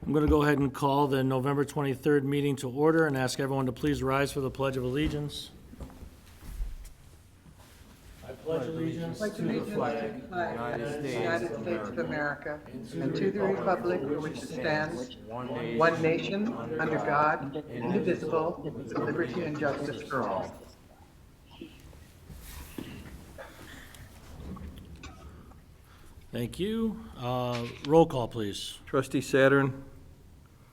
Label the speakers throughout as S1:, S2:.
S1: I'm going to go ahead and call the November 23rd meeting to order and ask everyone to please rise for the Pledge of Allegiance. I pledge allegiance
S2: To the flag of the United States of America, and to the republic for which it stands, one nation, under God, indivisible, with liberty and justice for all.
S1: Thank you. Roll call, please.
S3: Trustee Saturn.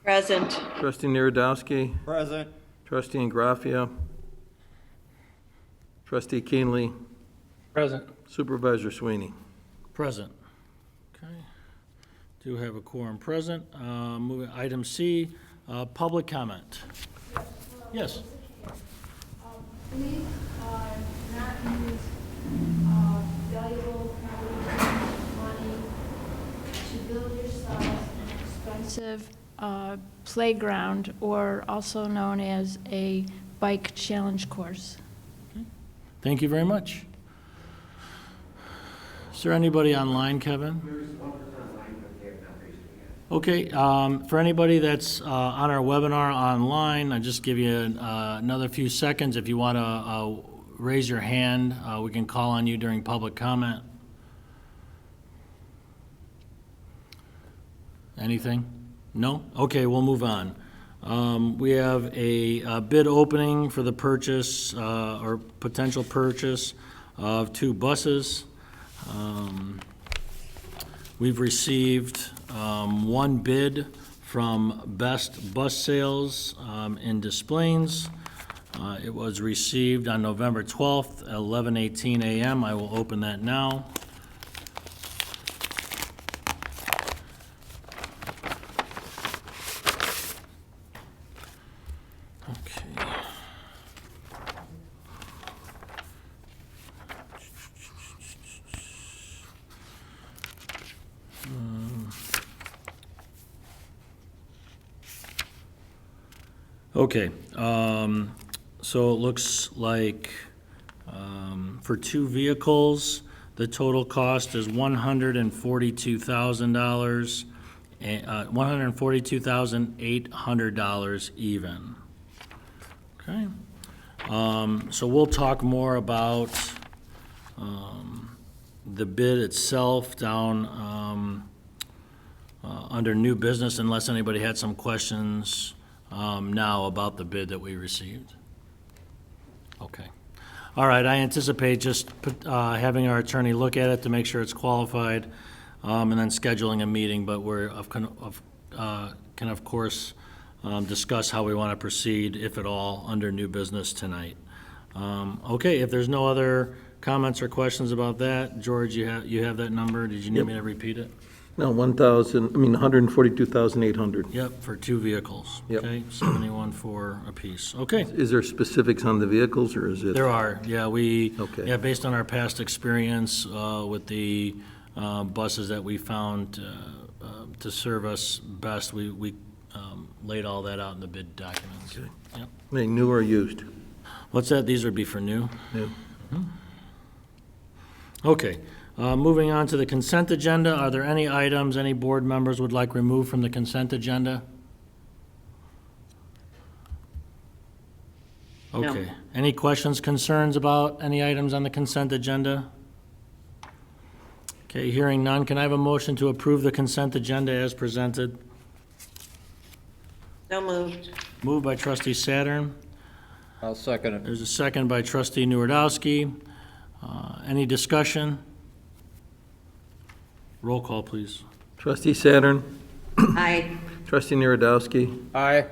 S4: Present.
S3: Trustee Narodowski.
S5: Present.
S3: Trustee Ingraffia. Trustee Keenly.
S5: Present.
S3: Supervisor Sweeney.
S1: Present. Okay. Do have a quorum present. Moving item C, public comment. Yes.
S6: Please not use valuable money to build yourselves an expensive playground, or also known as a bike challenge course.
S1: Thank you very much. Is there anybody online, Kevin?
S7: There's one person online, but they have not raised their hand.
S1: Okay, for anybody that's on our webinar online, I'll just give you another few seconds. If you want to raise your hand, we can call on you during public comment. Anything? No? Okay, we'll move on. We have a bid opening for the purchase or potential purchase of 2 buses. We've received 1 bid from Best Bus Sales in Des Plaines. It was received on November 12th at 11:18 a.m. I will open that now. Okay. Okay, so it looks like for 2 vehicles, the total cost is $142,000, $142,800 even. Okay, so we'll talk more about the bid itself down under new business, unless anybody had some questions now about the bid that we received. Okay. All right, I anticipate just having our attorney look at it to make sure it's qualified, and then scheduling a meeting, but we're can of course discuss how we want to proceed, if at all, under new business tonight. Okay, if there's no other comments or questions about that, George, you have that number? Did you need me to repeat it?
S3: No, 142,800.
S1: Yep, for 2 vehicles.
S3: Yep.
S1: Okay, 71 for a piece. Okay.
S3: Is there specifics on the vehicles, or is it?
S1: There are, yeah,
S3: Okay.
S1: yeah, based on our past experience with the buses that we found to serve us best, we laid all that out in the bid documents.
S3: Okay.
S1: Yep.
S3: Are they new or used?
S1: What's that? These would be for new?
S3: New.
S1: Okay, moving on to the consent agenda. Are there any items any board members would like removed from the consent agenda?
S4: No.
S1: Okay. Any questions, concerns about any items on the consent agenda? Okay, hearing none, can I have a motion to approve the consent agenda as presented?
S4: So moved.
S1: Moved by trustee Saturn.
S5: I'll second it.
S1: There's a second by trustee Nuredowski. Any discussion? Roll call, please.
S3: Trustee Saturn.
S4: Aye.
S3: Trustee Narodowski.
S5: Aye.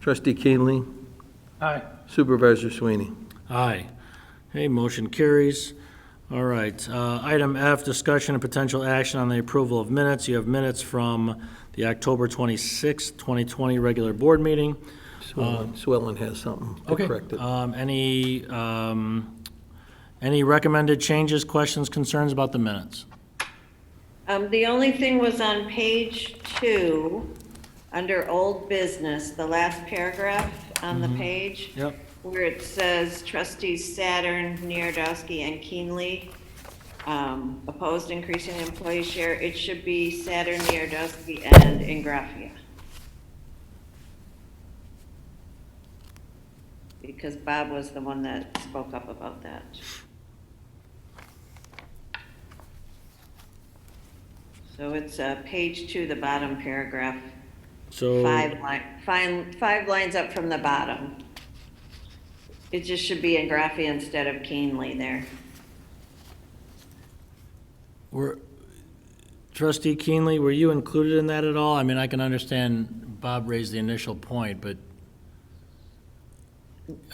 S3: Trustee Keenly.
S5: Aye.
S3: Supervisor Sweeney.
S1: Aye. Okay, motion carries. All right, item F, discussion and potential action on the approval of minutes. You have minutes from the October 26th, 2020 regular board meeting.
S3: Swellen has something to
S1: Okay.
S3: correct it.
S1: Any recommended changes, questions, concerns about the minutes?
S4: The only thing was on page 2, under old business, the last paragraph on the page.
S1: Yep.
S4: Where it says trustees Saturn, Narodowski, and Keenly opposed increasing employee share, it should be Saturn, Narodowski, and Ingraffia. because Bob was the one that spoke up about that. So it's page 2, the bottom paragraph,
S1: So,
S4: five lines up from the bottom. It just should be in Graffy instead of Keenly there.
S1: Trustee Keenly, were you included in that at all? I mean, I can understand Bob raised the initial point, but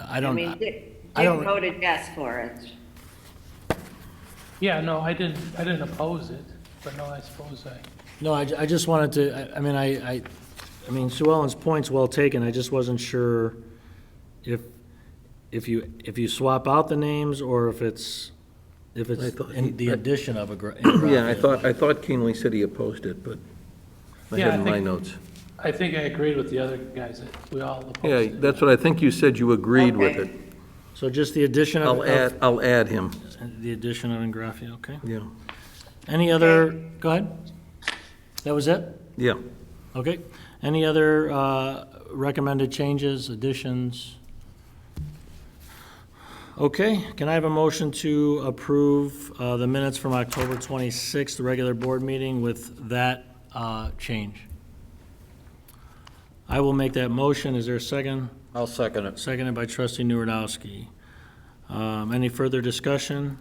S1: I don't.
S4: Dick
S1: I don't-
S4: voted yes for it.
S5: Yeah, no, I didn't oppose it, but no, I suppose I.
S1: No, I just wanted to, I mean, Sue Ellen's point's well taken, I just wasn't sure if you swap out the names, or if it's
S3: I thought
S1: in the addition of a.
S3: Yeah, I thought Keenly said he opposed it, but I
S5: Yeah,
S3: had
S5: I
S3: in my
S5: think-
S3: notes.
S5: I think I agreed with the other guys that we all opposed
S3: Yeah,
S5: it.
S3: that's what I think you said, you agreed with
S4: Okay.
S3: it.
S1: So just the addition of.
S3: I'll add him,
S1: The addition of Ingraffia, okay.
S3: yeah,
S1: Any other, go ahead. That was it?
S3: yeah.
S1: Okay. Any other recommended changes, additions? Okay, can I have a motion to approve the minutes from October 26th, the regular board meeting with that change? I will make that motion. Is there a second?
S5: I'll second it.
S1: Seconded by trustee Nuredowski. Any further discussion?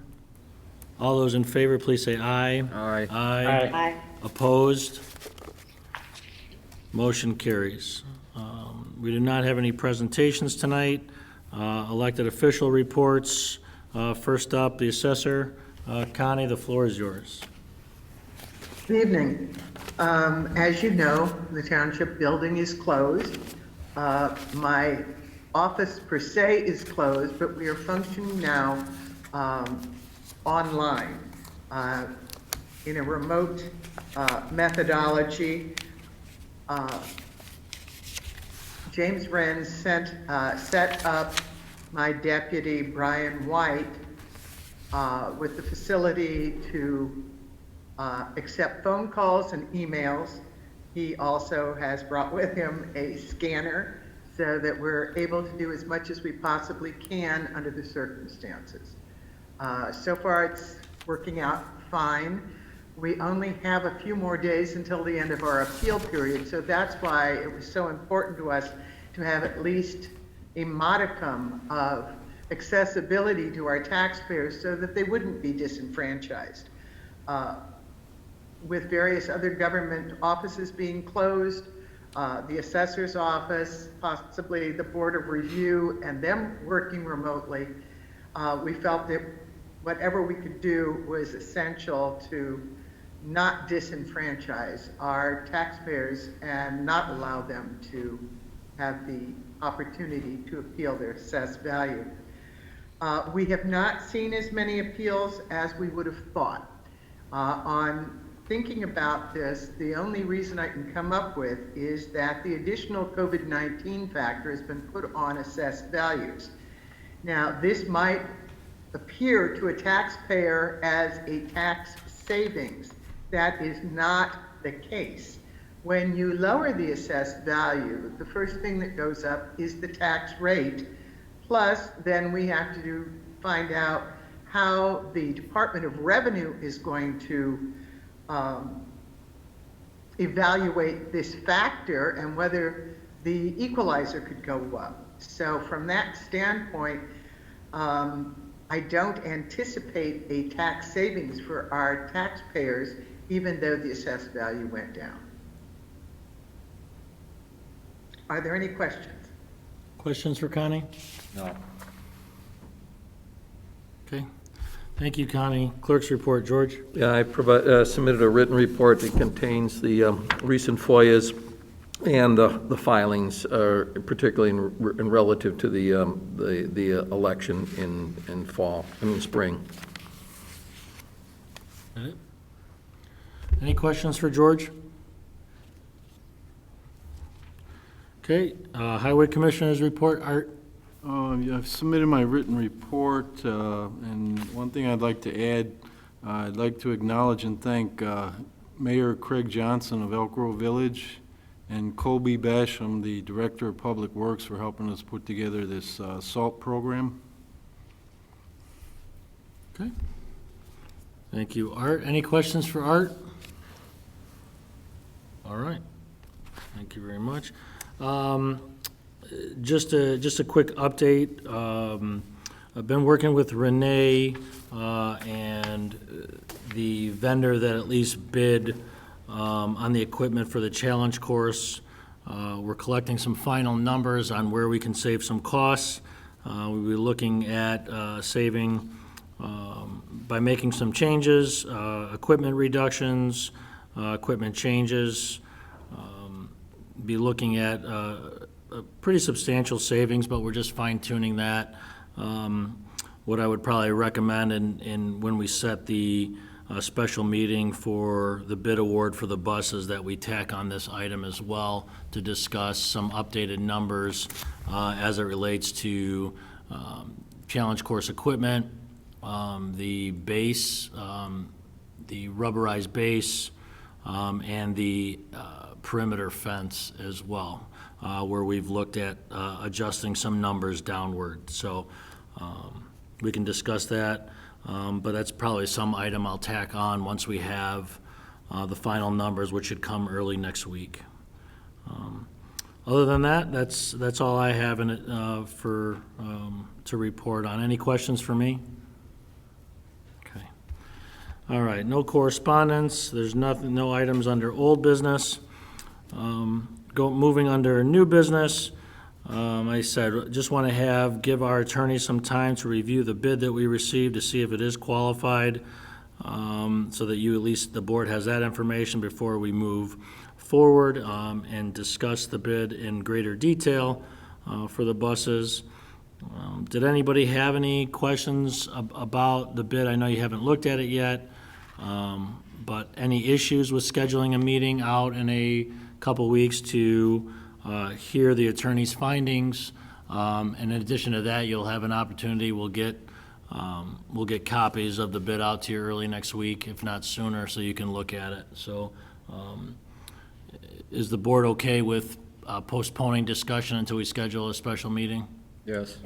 S1: All those in favor, please say aye.
S3: Aye.
S1: Aye.
S4: Aye.
S1: Opposed? Motion carries. We do not have any presentations tonight. Elected official reports. First up, the assessor. Connie, the floor is yours.
S2: Good evening. As you know, the township building is closed. My office per se is closed, but we are functioning now online in a remote methodology. James Wren set up my deputy, Brian White, with the facility to accept phone calls and emails. He also has brought with him a scanner so that we're able to do as much as we possibly can under the circumstances. So far, it's working out fine. We only have a few more days until the end of our appeal period, so that's why it was so important to us to have at least a modicum of accessibility to our taxpayers so that they wouldn't be disenfranchised. With various other government offices being closed, the assessor's office, possibly the Board of Review, and them working remotely, we felt that whatever we could do was essential to not disenfranchise our taxpayers and not allow them to have the opportunity to appeal their assessed value. We have not seen as many appeals as we would have thought. On thinking about this, the only reason I can come up with is that the additional COVID-19 factor has been put on assessed values. Now, this might appear to a taxpayer as a tax savings. That is not the case. When you lower the assessed value, the first thing that goes up is the tax rate. Plus, then we have to find out how the Department of Revenue is going to evaluate this factor and whether the equalizer could go up. So from that standpoint, I don't anticipate a tax savings for our taxpayers, even though the assessed value went down. Are there any questions?
S1: Questions for Connie?
S5: No.
S1: Okay. Thank you, Connie. Clerk's report, George.
S3: Yeah, I submitted a written report that contains the recent FOIAs and the filings, particularly in relative to the election in spring.
S1: Got it. Any questions for George? Okay, Highway Commissioner's report, Art.
S8: Yeah, I've submitted my written report, and one thing I'd like to add, I'd like to acknowledge and thank Mayor Craig Johnson of Elk Grove Village and Colby Basham, the Director of Public Works, for helping us put together this salt program.
S1: Okay. Thank you, Art. Any questions for Art? All right. Thank you very much. Just a quick update. I've been working with Renee and the vendor that at least bid on the equipment for the challenge course. We're collecting some final numbers on where we can save some costs. We'll be looking at saving by making some changes, equipment reductions, equipment changes. Be looking at a pretty substantial savings, but we're just fine tuning that. What I would probably recommend in when we set the special meeting for the bid award for the buses, that we tack on this item as well to discuss some updated numbers as it relates to challenge course equipment, the base, the rubberized base, and the perimeter fence as well, where we've looked at adjusting some numbers downward. So we can discuss that, but that's probably some item I'll tack on once we have the final numbers, which should come early next week. Other than that, that's all I have in it to report on. Any questions for me? Okay. All right, no correspondence. There's nothing, no items under old business. Moving under new business, I said, just want to give our attorney some time to review the bid that we received to see if it is qualified, so that you, at least the board, has that information before we move forward and discuss the bid in greater detail for the buses. Did anybody have any questions about the bid? I know you haven't looked at it yet, but any issues with scheduling a meeting out in a couple weeks to hear the attorney's findings? And in addition to that, you'll have an opportunity, we'll get copies of the bid out to you early next week, if not sooner, so you can look at it. So is the board okay with postponing discussion until we schedule a special meeting?
S3: Yes.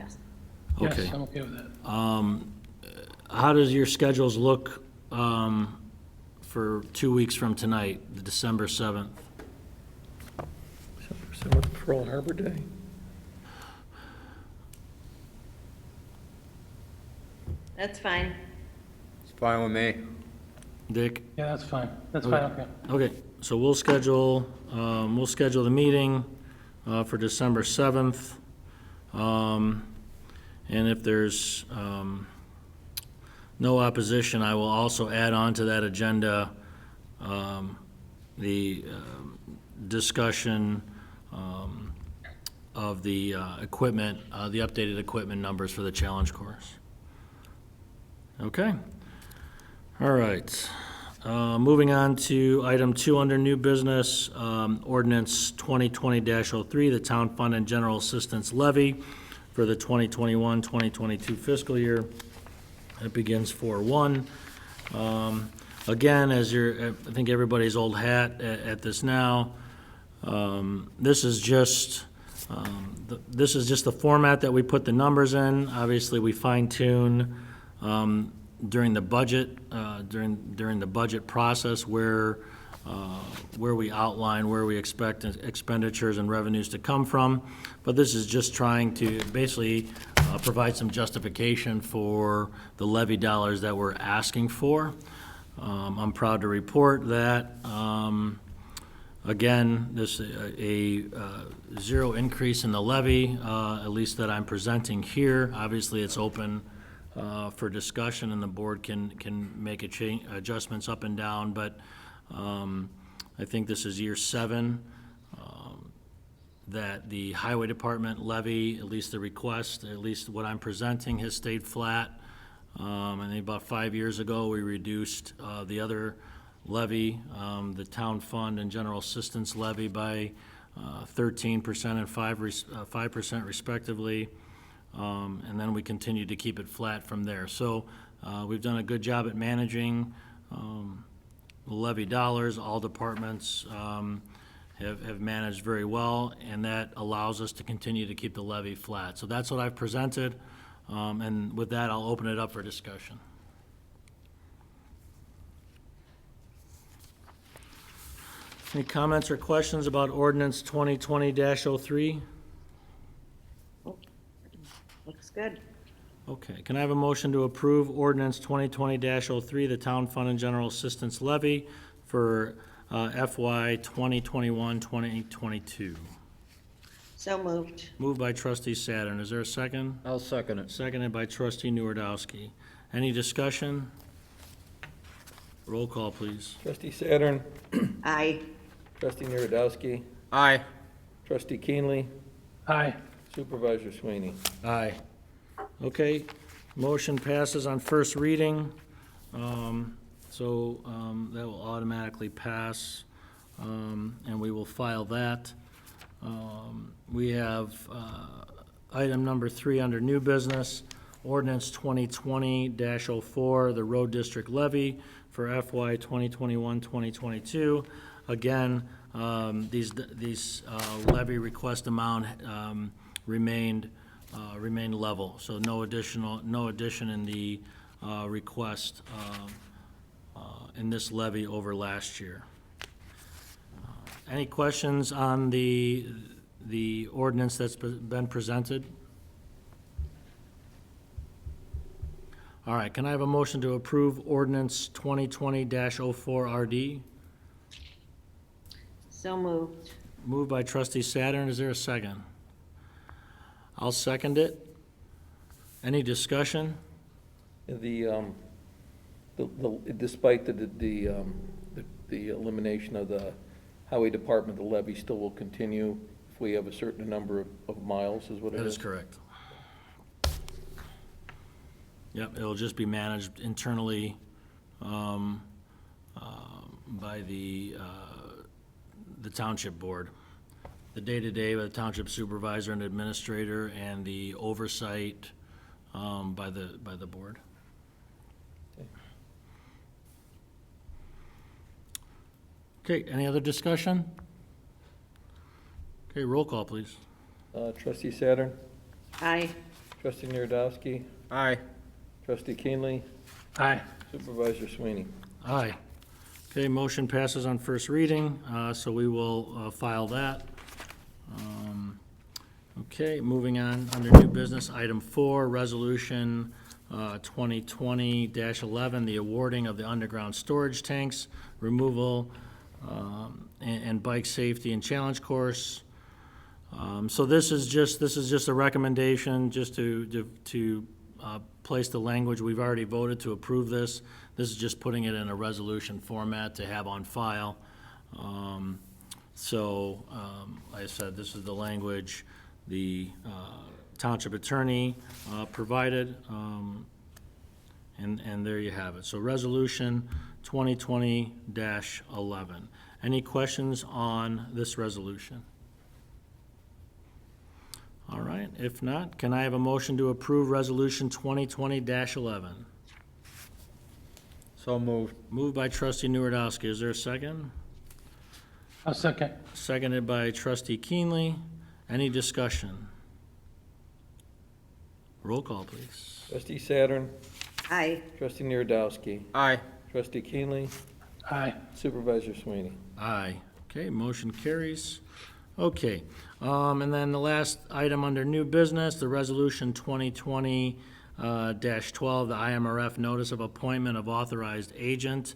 S1: Okay.
S5: Yes, I'm okay with that.
S1: How does your schedules look for 2 weeks from tonight, the December 7th?
S3: Pearl Harbor Day.
S4: That's fine.
S9: It's fine with me.
S1: Dick?
S5: Yeah, that's fine. That's fine, okay.
S1: Okay, so we'll schedule the meeting for December 7th. And if there's no opposition, I will also add on to that agenda the discussion of the equipment, the updated equipment numbers for the challenge course. Okay. All right. Moving on to item 2 under new business, ordinance 2020-03, the town fund and general assistance levy for the 2021-2022 fiscal year. It begins 4/1. Again, I think everybody's old hat at this now. This is just the format that we put the numbers in. Obviously, we fine tune during the budget process where we outline where we expect expenditures and revenues to come from. But this is just trying to basically provide some justification for the levy dollars that we're asking for. I'm proud to report that, again, this a zero increase in the levy, at least that I'm presenting here. Obviously, it's open for discussion, and the board can make adjustments up and down, but I think this is year 7 that the highway department levy, at least the request, at least what I'm presenting, has stayed flat. I think about 5 years ago, we reduced the other levy, the town fund and general assistance levy, by 13% and 5% respectively. And then we continued to keep it flat from there. So we've done a good job at managing the levy dollars. All departments have managed very well, and that allows us to continue to keep the levy flat. So that's what I've presented, and with that, I'll open it up for discussion. Any comments or questions about ordinance 2020-03?
S4: Looks good.
S1: Okay, can I have a motion to approve ordinance 2020-03, the Town Fund and General Assistance Levy for FY 2021-2022?
S4: So moved.
S1: Moved by trustee Saturn. Is there a second?
S9: I'll second it.
S1: Seconded by trustee Nuredowski. Any discussion? Roll call, please.
S3: Trustee Saturn,
S4: Aye.
S3: trustee Nuredowski,
S9: Aye.
S3: trustee Keenley,
S5: Aye.
S3: Supervisor Sweeney.
S1: Aye. Okay, motion passes on first reading, so that will automatically pass, and we will file that. We have item number 3 under new business, ordinance 2020-04, the road district levy for FY 2021-2022. Again, these levy request amount remained level, so no addition in the request in this levy over last year. Any questions on the ordinance that's been presented? All right, can I have a motion to approve ordinance 2020-04 RD?
S4: So moved.
S1: Moved by trustee Saturn, is there a second? I'll second it. Any discussion?
S3: Despite the elimination of the highway department, the levy still will continue if we have a certain number of miles, is what it is?
S1: That is correct. Yep, it'll just be managed internally by the township board. The day-to-day by the township supervisor and administrator, and the oversight by the board. Okay, any other discussion? Okay, roll call, please.
S3: Trustee Saturn,
S4: Aye.
S3: trustee Nuredowski,
S9: Aye.
S3: trustee Keenley,
S5: Aye.
S3: Supervisor Sweeney.
S1: Aye. Okay, motion passes on first reading, so we will file that. Okay, moving on, under new business, item 4, resolution 2020-11, the awarding of the underground storage tanks, removal, and bike safety and challenge course. So this is just a recommendation, just to place the language. We've already voted to approve this. This is just putting it in a resolution format to have on file. Like I said, this is the language the township attorney provided, and there you have it. So resolution 2020-11. Any questions on this resolution? All right, if not, can I have a motion to approve resolution 2020-11?
S9: So moved.
S1: Moved by trustee Nuredowski. Is there a second?
S5: I'll second.
S1: Seconded by trustee Keenley. Any discussion? Roll call, please.
S3: Trustee Saturn,
S4: Aye.
S3: trustee Nuredowski,
S9: Aye.
S3: trustee Keenley,
S5: Aye.
S3: Supervisor Sweeney.
S1: Aye. Okay, motion carries. Okay, and then the last item under new business, the resolution 2020-12, the IMRF notice of appointment of authorized agent.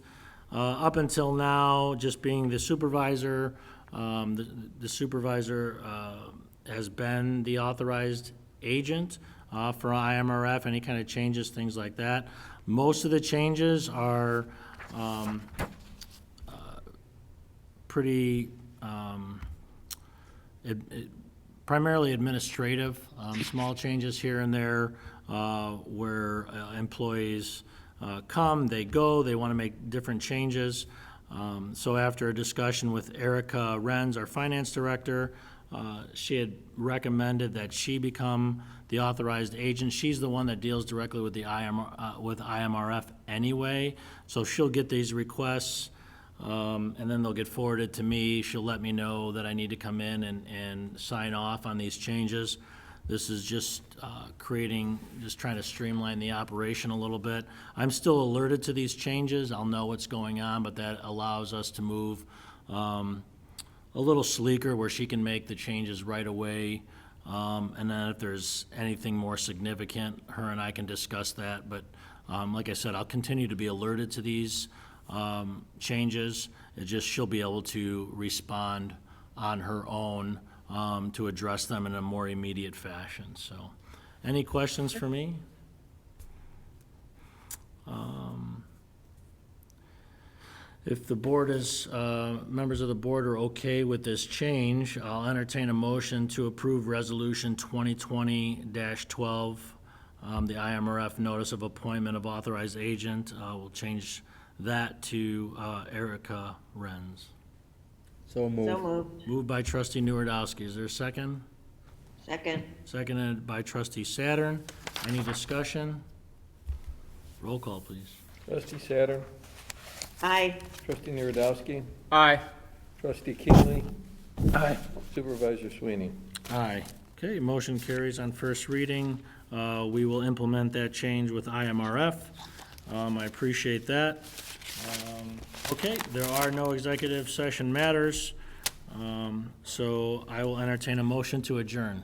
S1: Up until now, just being the supervisor, the supervisor has been the authorized agent for IMRF, any kind of changes, things like that. Most of the changes are pretty primarily administrative, small changes here and there where employees come, they go, they want to make different changes. So after a discussion with Erica Renz, our finance director, she had recommended that she become the authorized agent. She's the one that deals directly with the IMRF anyway, so she'll get these requests and then they'll get forwarded to me. She'll let me know that I need to come in and sign off on these changes. This is just just trying to streamline the operation a little bit. I'm still alerted to these changes. I'll know what's going on, but that allows us to move a little sleeker where she can make the changes right away. And then if there's anything more significant, her and I can discuss that. But like I said, I'll continue to be alerted to these changes. It just, she'll be able to respond on her own to address them in a more immediate fashion. So, any questions for me? If the board is, members of the board are okay with this change, I'll entertain a motion to approve Resolution 2020-12, the IMRF Notice of Appointment of Authorized Agent. We'll change that to Erica Renz.
S9: So
S4: So
S9: moved.
S4: moved.
S1: Moved by trustee Nuredowski. Is there a second?
S4: Second.
S1: Seconded by trustee Saturn. Any discussion? Roll call, please.
S3: Trustee Saturn,
S4: Aye.
S3: trustee Nuredowski,
S9: Aye.
S3: trustee Keenly,
S5: Aye.
S3: Supervisor Sweeney.
S1: Aye. Okay, motion carries on first reading. We will implement that change with IMRF. I appreciate that. Okay, there are no executive session matters, so I will entertain a motion to adjourn.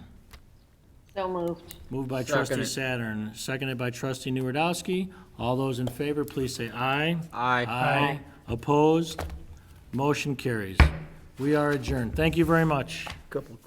S4: So moved.
S1: Moved by trustee
S9: Seconded.
S1: Saturn, seconded by trustee Nuredowski. All those in favor, please say aye.
S9: Aye.
S1: Aye. Opposed? Motion carries. We are adjourned. Thank you very much.
S3: Couple